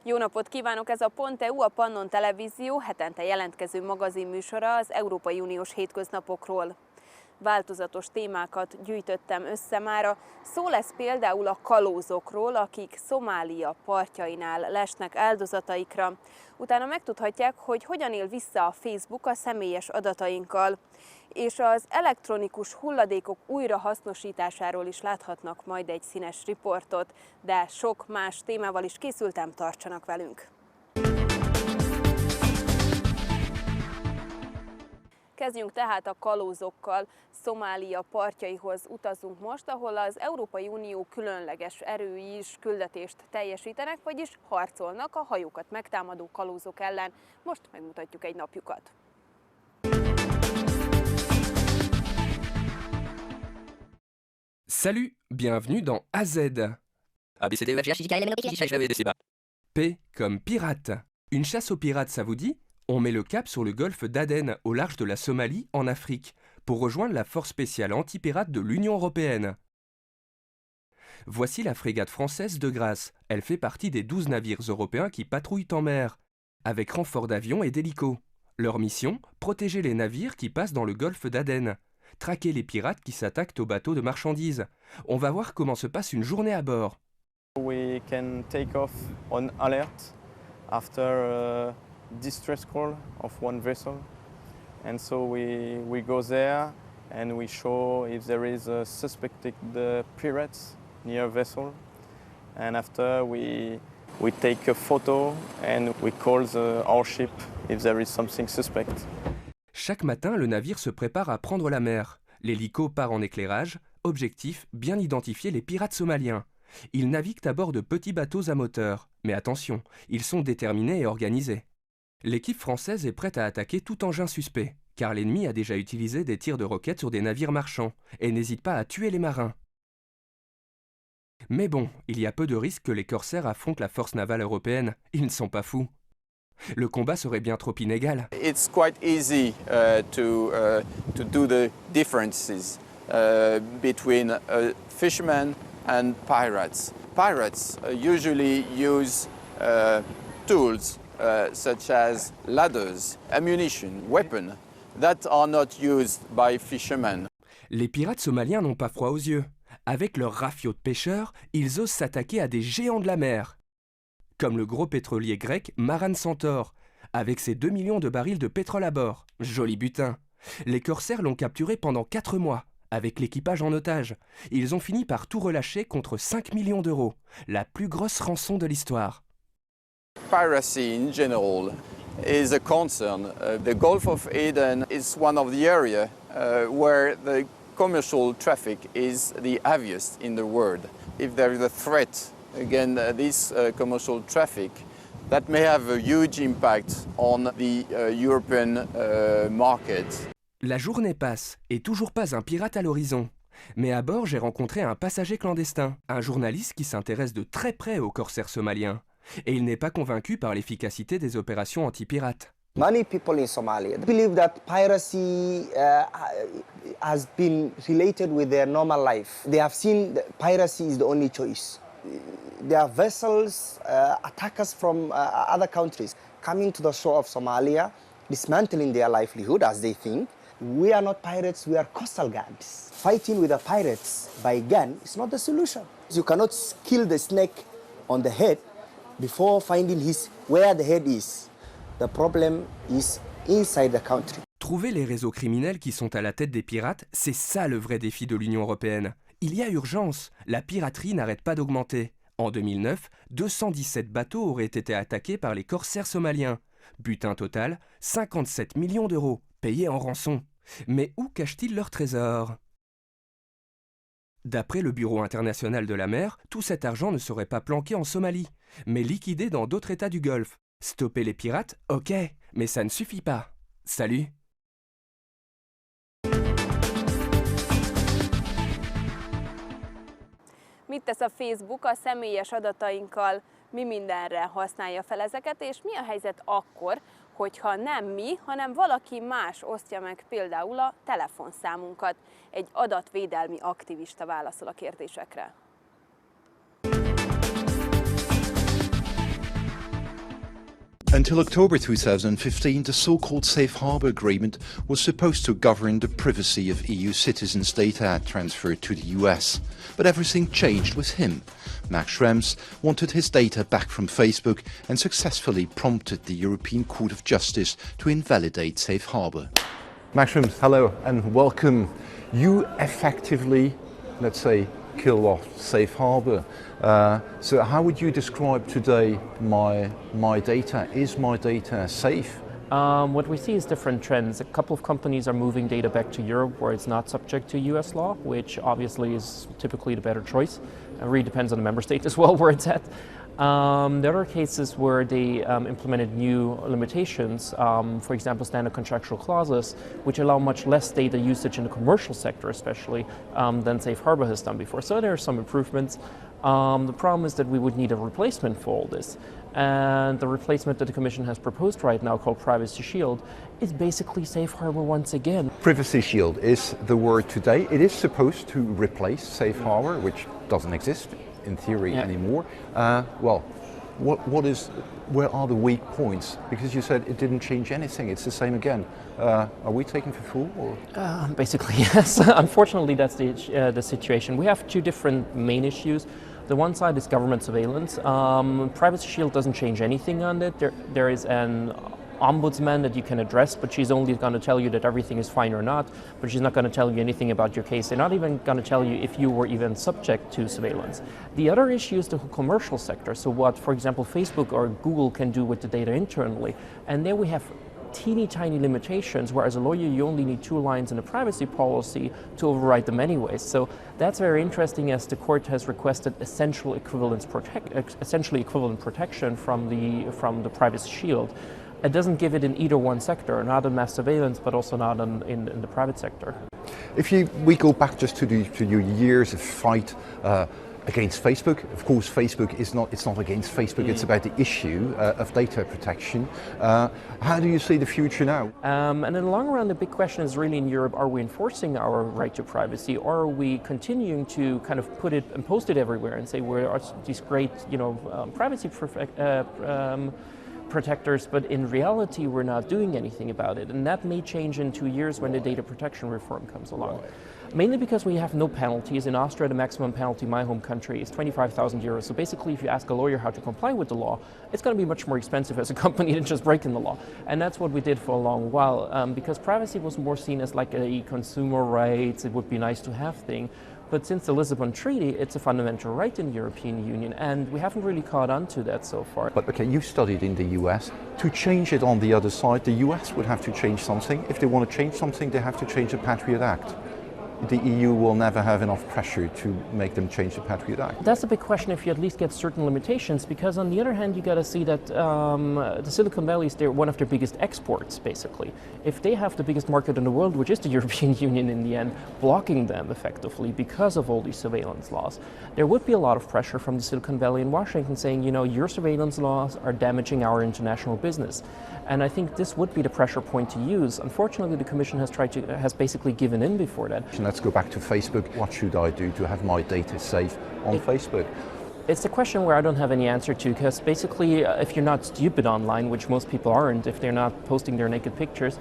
Jó napot kívánok! Ez a .eu, a Pannon Televízió hetente jelentkező magazinműsora az Európai Uniós hétköznapokról. Változatos témákat gyűjtöttem össze mára. Szó lesz például a kalózokról, akik Szomália partjainál lesnek áldozataikra. Utána megtudhatják, hogy hogyan él vissza a Facebook a személyes adatainkkal. És az elektronikus hulladékok újrahasznosításáról is láthatnak majd egy színes riportot, de sok más témával is készültem, tartsanak velünk! Kezdjünk tehát a kalózokkal. Szomália partjaihoz utazunk most, ahol az Európai Unió különleges erői is küldetést teljesítenek, vagyis harcolnak a hajókat megtámadó kalózok ellen. Most megmutatjuk egy napjukat. Salut, bienvenue dans AZ. P comme pirate. Une chasse aux pirates, ça vous dit? On met le cap sur le golfe d'Aden, au large de la Somalie, en Afrique, pour rejoindre la force spéciale anti-pirate de l'Union européenne. Voici la frégate française de Grasse. Elle fait partie des 12 navires européens qui patrouillent en mer, avec renfort d'avions et d'hélicos. Leur mission, protéger les navires qui passent dans le golfe d'Aden. Traquer les pirates qui s'attaquent aux bateaux de marchandises. On va voir comment se passe une journée à bord. We can take off on alert after a distress call of one vessel. And so we go there and we show if there is a suspected pirates near a vessel. And after we take a photo and we call our ship if there is something suspect. Chaque matin, le navire se prépare à prendre la mer. L'hélico part en éclairage. Objectif, bien identifier les pirates somaliens. Ils naviguent à bord de petits bateaux à moteur. Mais attention, ils sont déterminés et organisés. L'équipe française est prête à attaquer tout engin suspect, car l'ennemi a déjà utilisé des tirs de roquettes sur des navires marchands et n'hésite pas à tuer les marins. Mais bon, il y a peu de risques que les corsaires affrontent la force navale européenne. Ils ne sont pas fous. Le combat serait bien trop inégal. It's quite easy to do the differences between fishermen and pirates. Pirates usually use tools such as ladders, ammunition, weapons that are not used by fishermen. Les pirates somaliens n'ont pas froid aux yeux. Avec leurs rafiots de pêcheurs, ils osent s'attaquer à des géants de la mer. Comme le gros pétrolier grec Maran Centaur, avec ses 2 millions de barils de pétrole à bord. Joli butin. Les corsaires l'ont capturé pendant 4 mois, avec l'équipage en otage. Ils ont fini par tout relâcher contre 5 millions d'euros, la plus grosse rançon de l'histoire. Piracy in general is a concern. The Gulf of Aden is one of the areas where the commercial traffic is the heaviest in the world. If there is a threat against this commercial traffic, that may have a huge impact on the European market. La journée passe et toujours pas un pirate à l'horizon. Mais à bord, j'ai rencontré un passager clandestin, un journaliste qui s'intéresse de très près aux corsaires somaliens. Et il n'est pas convaincu par l'efficacité des opérations anti-pirates. Many people in Somalia believe that piracy has been related with their normal life. They have seen that piracy is the only choice. There are vessels, attackers from other countries coming to the shore of Somalia, dismantling their livelihood as they think. We are not pirates, we are coastal guards. Fighting with the pirates by gun is not the solution. You cannot kill the snake on the head before finding where the head is. The problem is inside the country. Trouver les réseaux criminels qui sont à la tête des pirates, c'est ça le vrai défi de l'Union européenne. Il y a urgence, la piraterie n'arrête pas d'augmenter. En 2009, 217 bateaux auraient été attaqués par les corsaires somaliens. Butin total, 57 millions d'euros, payés en rançon. Mais où cachent-ils leurs trésors? D'après le Bureau international de la mer, tout cet argent ne serait pas planqué en Somalie, mais liquidé dans d'autres États du Golfe. Stopper les pirates, ok, mais ça ne suffit pas. Salut! Mit tesz a Facebook a személyes adatainkkal? Mi mindenre használja fel ezeket, és mi a helyzet akkor, hogyha nem mi, hanem valaki más osztja meg például a telefonszámunkat? Egy adatvédelmi aktivista válaszol a kérdésekre. Until October 2015, the so-called Safe Harbour Agreement was supposed to govern the privacy of EU citizens' data transferred to the US. But everything changed with him. Max Schrems wanted his data back from Facebook and successfully prompted the European Court of Justice to invalidate Safe Harbour. Max Schrems, hello and welcome. You effectively, let's say, kill off Safe Harbour. So how would you describe today my data? Is my data safe? What we see is different trends. A couple of companies are moving data back to Europe where it's not subject to US law, which obviously is typically the better choice. It really depends on the member state as well where it's at. There are cases where they implemented new limitations, for example, standard contractual clauses, which allow much less data usage in the commercial sector especially than Safe Harbour has done before. So there are some improvements. The problem is that we would need a replacement for all this. And the replacement that the Commission has proposed right now, called Privacy Shield, is basically Safe Harbour once again. Privacy Shield is the word today. It is supposed to replace Safe Harbour, which doesn't exist in theory anymore. Where are the weak points? Because you said it didn't change anything, it's the same again. Are we taken for fool? Or? Basically, yes. Unfortunately, that's the situation. We have two different main issues. The one side is government surveillance. Privacy Shield doesn't change anything on it. There is an ombudsman that you can address, but she's only going to tell you that everything is fine or not, but she's not going to tell you anything about your case. They're not even going to tell you if you were even subject to surveillance. The other issue is the commercial sector. So what, for example, Facebook or Google can do with the data internally. And there we have teeny tiny limitations, where as a lawyer you only need 2 lines in a privacy policy to override them anyways. So that's very interesting, as the court has requested essentially equivalent protection from the Privacy Shield. It doesn't give it in either one sector, not in mass surveillance, but also not in the private sector. If we go back just to your years of fight against Facebook, of course Facebook it's not against Facebook, it's about the issue of data protection. How do you see the future now? And in the long run, the big question is really in Europe, are we enforcing our right to privacy, or are we continuing to kind of put it and post it everywhere and say we're these great privacy protectors, but in reality we're not doing anything about it, and that may change in 2 years when the data protection reform comes along. Mainly because we have no penalties. In Austria, the maximum penalty in my home country is 25,000 euros. So basically, if you ask a lawyer how to comply with the law, it's going to be much more expensive as a company than just breaking the law. And that's what we did for a long while, because privacy was more seen as like a consumer rights, it would be nice to have thing. But since the Lisbon Treaty, it's a fundamental right in the European Union, and we haven't really caught on to that so far. But okay, you studied in the US. To change it on the other side, the US would have to change something. If they want to change something, they have to change the Patriot Act. The EU will never have enough pressure to make them change the Patriot Act. That's a big question if you at least get certain limitations, because on the other hand, you got to see that the Silicon Valley is one of their biggest exports, basically. If they have the biggest market in the world, which is the European Union in the end, blocking them effectively because of all these surveillance laws, there would be a lot of pressure from the Silicon Valley and Washington saying, your surveillance laws are damaging our international business. And I think this would be the pressure point to use. Unfortunately, the Commission has basically given in before that. Let's go back to Facebook. What should I do to have my data safe on Facebook? It's a question where I don't have any answer to, because basically if you're not stupid online, which most people aren't, if they're not posting their naked pictures,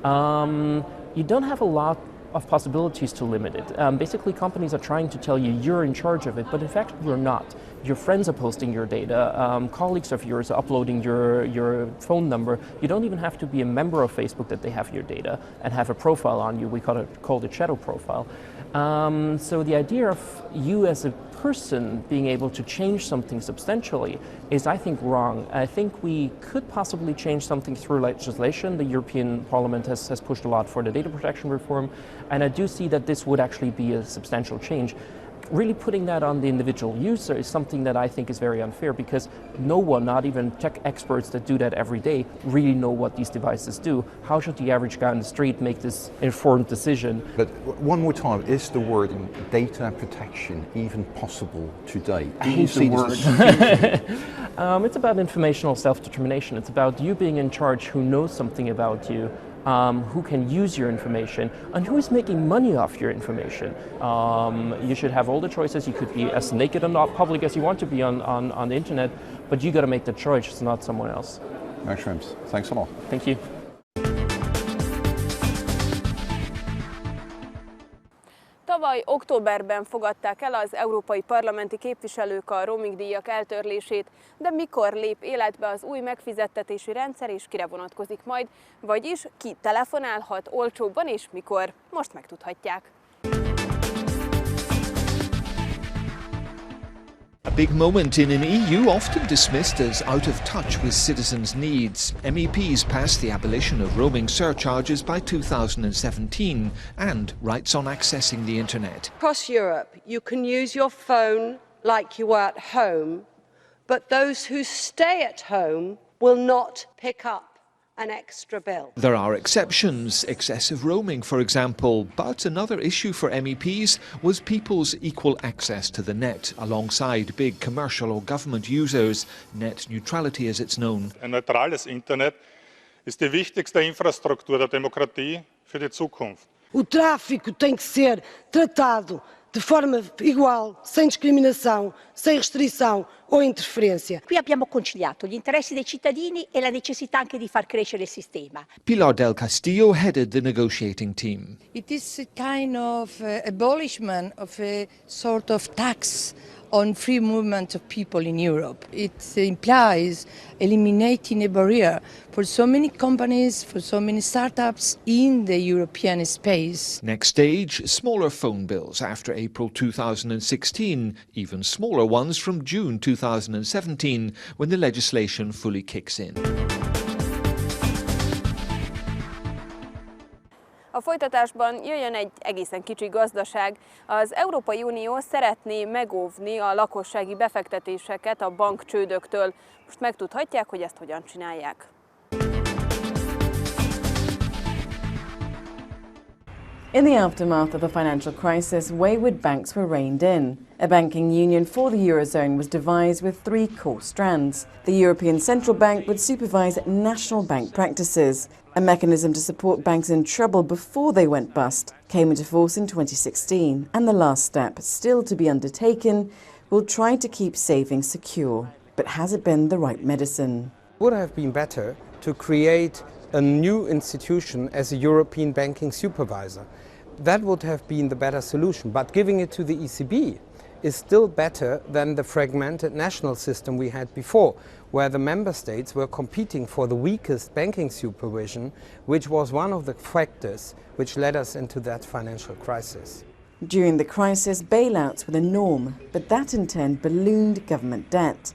you don't have a lot of possibilities to limit it. Basically, companies are trying to tell you you're in charge of it, but in fact you're not. Your friends are posting your data, colleagues of yours are uploading your phone number. You don't even have to be a member of Facebook that they have your data and have a profile on you. We call it shadow profile. So the idea of you as a person being able to change something substantially is, I think, wrong. I think we could possibly change something through legislation. The European Parliament has pushed a lot for the data protection reform, and I do see that this would actually be a substantial change. Really putting that on the individual user is something that I think is very unfair, because no one, not even tech experts that do that every day, really know what these devices do. How should the average guy on the street make this informed decision? But one more time, is the word data protection even possible today? I hate the word. It's about informational self-determination. It's about you being in charge, who knows something about you, who can use your information, and who is making money off your information. You should have all the choices. You could be as naked and not public as you want to be on the internet, but you got to make the choice, it's not someone else. Mushrooms. Thanks a lot. Thank you. Tavaly októberben fogadták el az európai parlamenti képviselők a roamingdíjak eltörlését, de mikor lép életbe az új megfizettetési rendszer és kire vonatkozik majd, vagyis ki telefonálhat olcsóbban és mikor? Most megtudhatják. A big moment in an EU often dismissed as out of touch with citizens' needs. MEPs passed the abolition of roaming surcharges by 2017 and rights on accessing the internet. Across Europe, you can use your phone like you were at home, but those who stay at home will not pick up an extra bill. There are exceptions, excessive roaming for example, but another issue for MEPs was people's equal access to the net alongside big commercial or government users, net neutrality as it's known. Ein neutrales Internet ist die wichtigste Infrastruktur der Demokratie für die Zukunft. O tráfico tem que ser tratado de forma igual, sem discriminação, sem restrição o interferenza. Qui abbiamo conciliato gli interessi dei cittadini e la necessità anche di far crescere il sistema. Pilar del Castillo headed the negotiating team. It is a kind of abolishment of a sort of tax on free movement of people in Europe. It implies eliminating a barrier for so many companies, for so many startups in the European space. Next stage, smaller phone bills after April 2016, even smaller ones from June 2017, when the legislation fully kicks in. A folytatásban jöjjön egy egészen kicsi gazdaság. Az Európai Unió szeretné megóvni a lakossági befektetéseket a bankcsődöktől. Most megtudhatják, hogy ezt hogyan csinálják. In the aftermath of the financial crisis, wayward banks were reined in. A banking union for the Eurozone was devised with three core strands. The European Central Bank would supervise national bank practices. A mechanism to support banks in trouble before they went bust came into force in 2016, and the last step, still to be undertaken, will try to keep savings secure. But has it been the right medicine? It would have been better to create a new institution as a European banking supervisor. That would have been the better solution, but giving it to the ECB is still better than the fragmented national system we had before, where the member states were competing for the weakest banking supervision, which was one of the factors which led us into that financial crisis. During the crisis, bailouts were the norm, but that in turn ballooned government debt.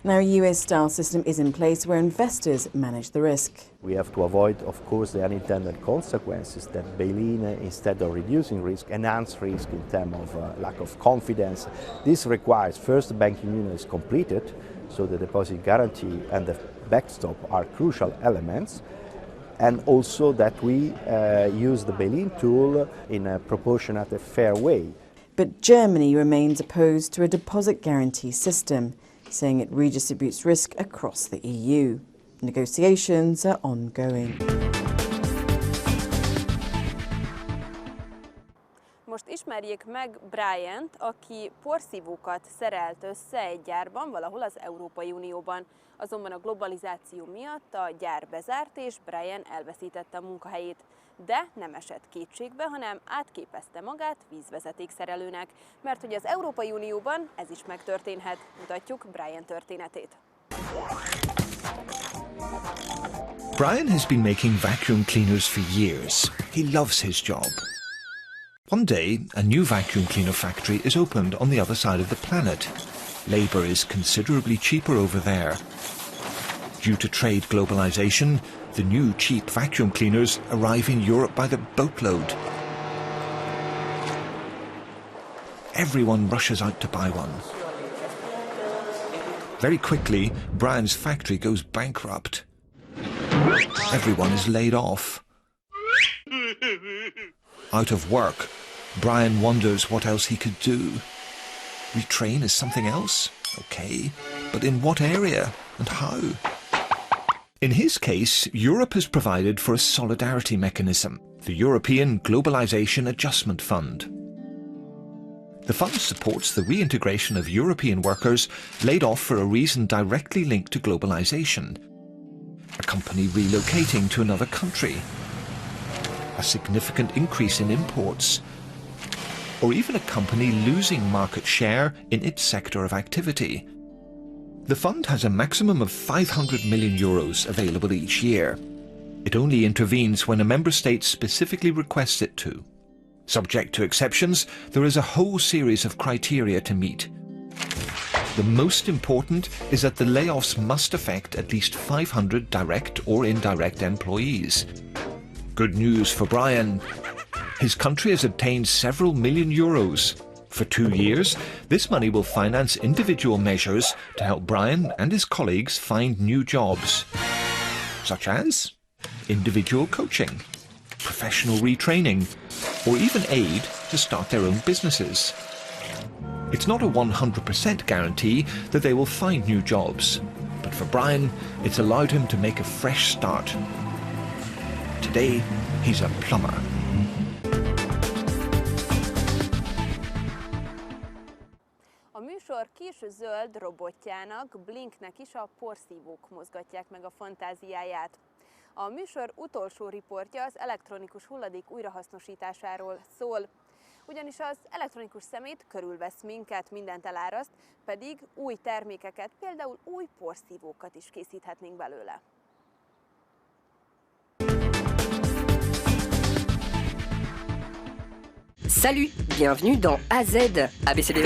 Now a US-style system is in place where investors manage the risk. We have to avoid, of course, the unintended consequences that bail-in, instead of reducing risk, enhance risk in terms of lack of confidence. This requires first the banking union is completed, so the deposit guarantee and the backstop are crucial elements, and also that we use the bail-in tool in a proportionate and fair way. But Germany remains opposed to a deposit guarantee system, saying it redistributes risk across the EU. Negotiations are ongoing. Most ismerjék meg Briant, aki porszívókat szerelt össze egy gyárban, valahol az Európai Unióban. Azonban a globalizáció miatt a gyár bezárt, és Brian elveszítette a munkahelyét. De nem esett kétségbe, hanem átképezte magát vízvezetékszerelőnek, mert hogy az Európai Unióban ez is megtörténhet. Mutatjuk Brian történetét. Brian has been making vacuum cleaners for years. He loves his job. One day, a new vacuum cleaner factory is opened on the other side of the planet. Labour is considerably cheaper over there. Due to trade globalization, the new cheap vacuum cleaners arrive in Europe by the boatload. Everyone rushes out to buy one. Very quickly, Brian's factory goes bankrupt. Everyone is laid off. Out of work, Brian wonders what else he could do. Retrain as something else? Okay, but in what area and how? In his case, Europe has provided for a solidarity mechanism, the European Globalization Adjustment Fund. The fund supports the reintegration of European workers laid off for a reason directly linked to globalization. a company relocating to another country, a significant increase in imports, or even a company losing market share in its sector of activity. The fund has a maximum of 500 million euros available each year. It only intervenes when a member state specifically requests it to. Subject to exceptions, there is a whole series of criteria to meet. The most important is that the layoffs must affect at least 500 direct or indirect employees. Good news for Brian. His country has obtained several million euros. For 2 years, this money will finance individual measures to help Brian and his colleagues find new jobs, such as individual coaching, professional retraining, or even aid to start their own businesses. It's not a 100% guarantee that they will find new jobs, but for Brian, it's allowed him to make a fresh start. Today, he's a plumber. A műsor kis zöld robotjának, Blinknek is a porszívók mozgatják meg a fantáziáját. A műsor utolsó riportja az elektronikus hulladék újrahasznosításáról szól. Ugyanis az elektronikus szemét körülvesz minket, mindent eláraszt, pedig új termékeket, például új porszívókat is készíthetnénk belőle. Salut, bienvenue dans AZ, ABCD,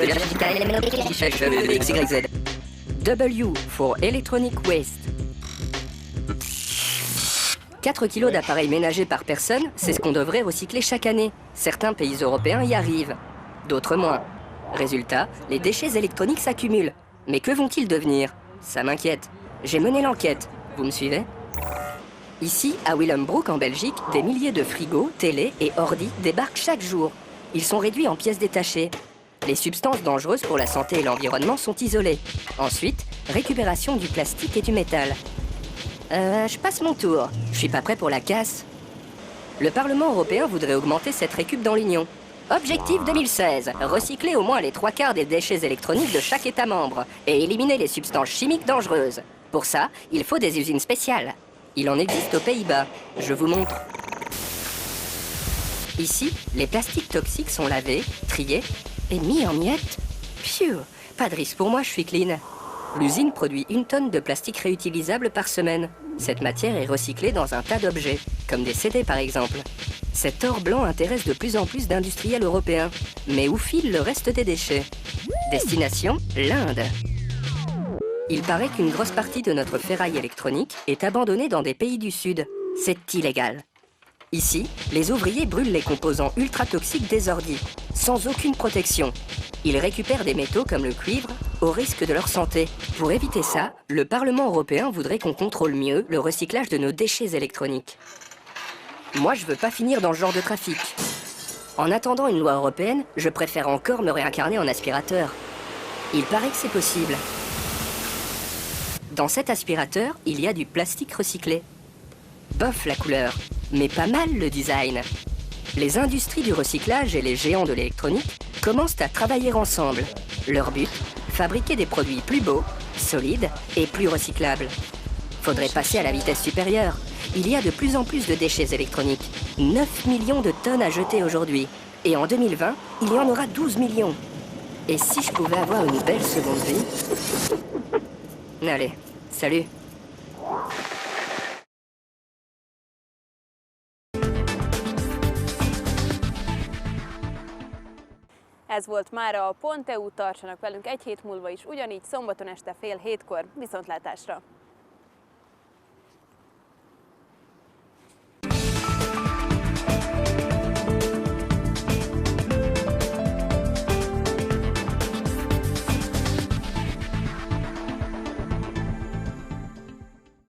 XYZ. W for Electronic Waste. 4 kilos d'appareils ménagers par personne, c'est ce qu'on devrait recycler chaque année. Certains pays européens y arrivent, d'autres moins. Résultat, les déchets électroniques s'accumulent. Mais que vont-ils devenir? Ça m'inquiète. J'ai mené l'enquête. Vous me suivez? Ici, à Willembroek en Belgique, des milliers de frigos, télés et ordi débarquent chaque jour. Ils sont réduits en pièces détachées. Les substances dangereuses pour la santé et l'environnement sont isolées. Ensuite, récupération du plastique et du métal. Je passe mon tour. Je suis pas prêt pour la casse. Le Parlement européen voudrait augmenter cette récup dans l'Union. Objectif 2016, recycler au moins les 3/4 des déchets électroniques de chaque État membre et éliminer les substances chimiques dangereuses. Pour ça, il faut des usines spéciales. Il en existe aux Pays-Bas. Je vous montre. Ici, les plastiques toxiques sont lavés, triés et mis en miettes. Pfiou, pas de risque pour moi, je suis clean. L'usine produit 1 tonne de plastique réutilisable par semaine. Cette matière est recyclée dans un tas d'objets, comme des CD par exemple. Cet or blanc intéresse de plus en plus d'industriels européens. Mais où file le reste des déchets? Destination, l'Inde. Il paraît qu'une grosse partie de notre ferraille électronique est abandonnée dans des pays du Sud. C'est illégal. Ici, les ouvriers brûlent les composants ultra-toxiques des ordis, sans aucune protection. Ils récupèrent des métaux comme le cuivre, au risque de leur santé. Pour éviter ça, le Parlement européen voudrait qu'on contrôle mieux le recyclage de nos déchets électroniques. Moi, je veux pas finir dans ce genre de trafic. En attendant une loi européenne, je préfère encore me réincarner en aspirateur. Il paraît que c'est possible. Dans cet aspirateur, il y a du plastique recyclé. Bof la couleur, mais pas mal le design. Les industries du recyclage et les géants de l'électronique commencent à travailler ensemble. Leur but, fabriquer des produits plus beaux, solides et plus recyclables. Faudrait passer à la vitesse supérieure. Il y a de plus en plus de déchets électroniques. 9 millions de tonnes à jeter aujourd'hui. Et en 2020, il y en aura 12 millions. Et si je pouvais avoir une belle seconde vie? Allez, salut. Ez volt mára a .eu, tartsanak velünk egy hét múlva is, ugyanígy szombaton este 6:30, viszontlátásra!